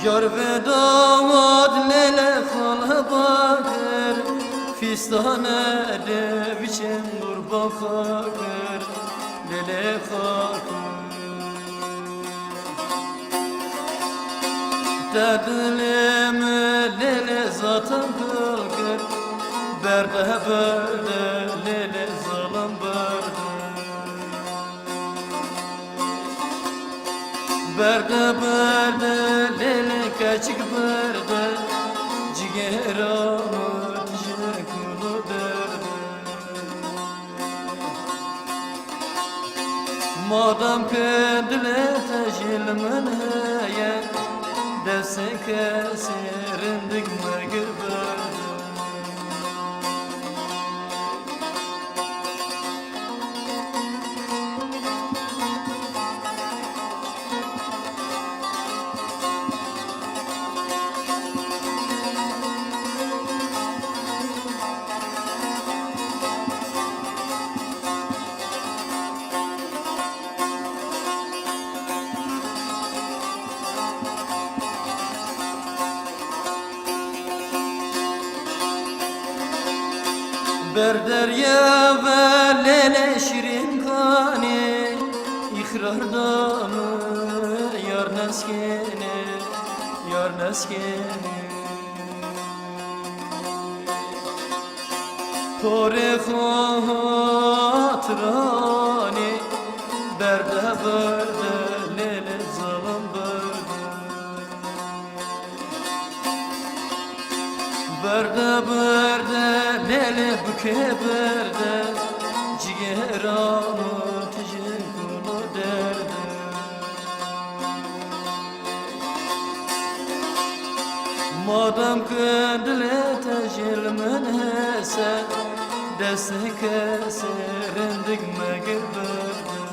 Yar ve damat lele kala bakır, fistane de biçim dur bakır, lele kalkır. Derdilimi lele zaten kılgır, berde berde lele zalim berde. Berde berde lele kaçık berde, cigeramı tijekulu derde. Madem ki dile tejilmen heye, dese kesirindik mergir berde. Berderya ve lele şirin kani, İkrarda mı yar neskeni, yar neskeni. Tore hatırani, berde berde lele zalim berde. Berde berde lele büke berde, cigeramı tijekulu derde. Madem ki dile tejilmen hese, deste kesirindik mergir berde.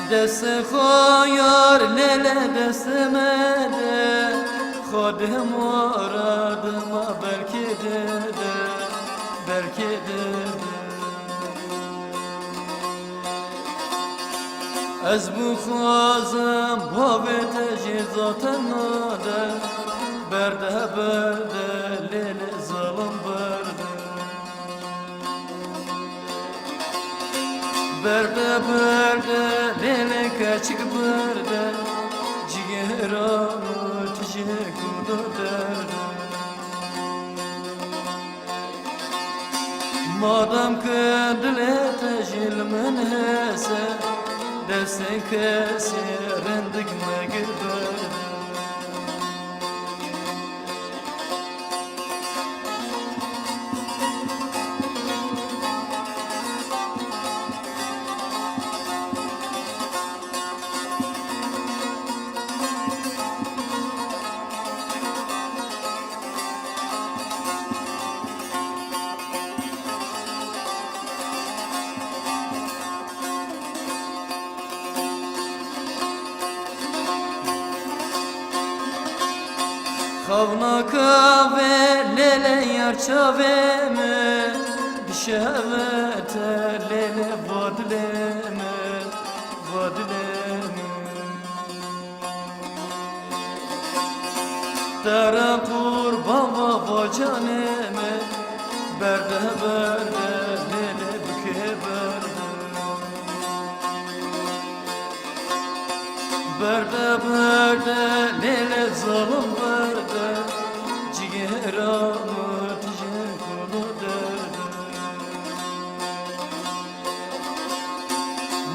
Deste khoyar lele destemede, Khodem aradıma belki de, belki de. Ez bu khazım babete zaten nade, berde berde lele zalim berde. Berde berde lele kaçık berde, cigeramı tijekulu derde. Madem ki dile tejilmen hese, deste kesirindik mergir berde. Kavna kahve lele yar çaveme, Dişevete lele vadleme, vadleme. Dere kurban baba caneme, berde berde lele büke berde. Berde berde lele zalim berde, cigeramı tijekulu derde.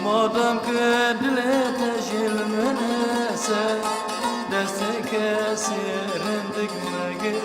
Madem ki dile tejilmen hese, deste kesirindik mergir.